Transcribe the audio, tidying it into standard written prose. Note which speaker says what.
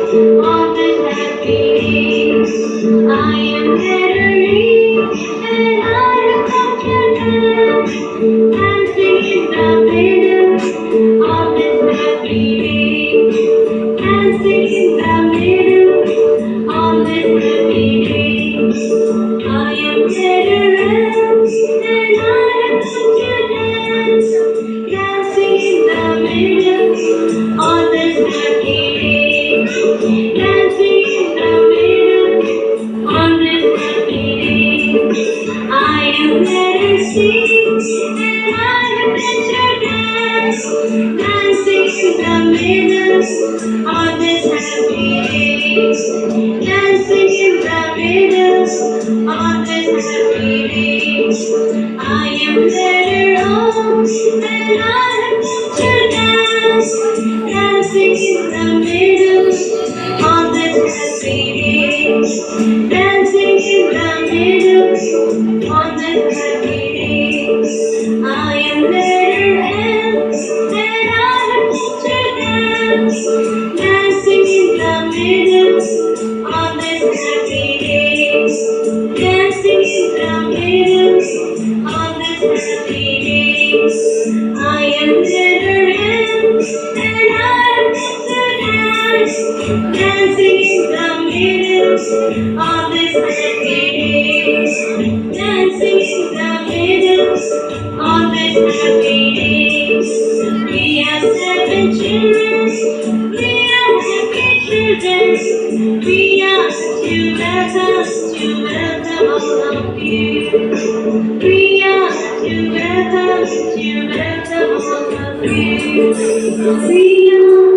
Speaker 1: on this happy day. I am literally and I have come to dance, dancing in the middle of this happy day, dancing in the middle of this happy day. I am literally and I have come to dance, dancing in the middle of this happy day, dancing in the middle on this happy day. I am ready to sing and I am ready to dance, dancing in the middle on this happy day, dancing in the middle on this happy day. I am ready to roll and I am ready to dance, dancing in the middle on this happy day, dancing in the middle on this happy day. I am ready to dance and I am ready to dance, dancing in the middle on this happy day, dancing in the middle on this happy day. I am ready to dance and I am ready to dance, dancing in the middle of this happy day, dancing in the middle of this happy day. We are seven children, we are happy children, we are together all of you. We are together all of you. We are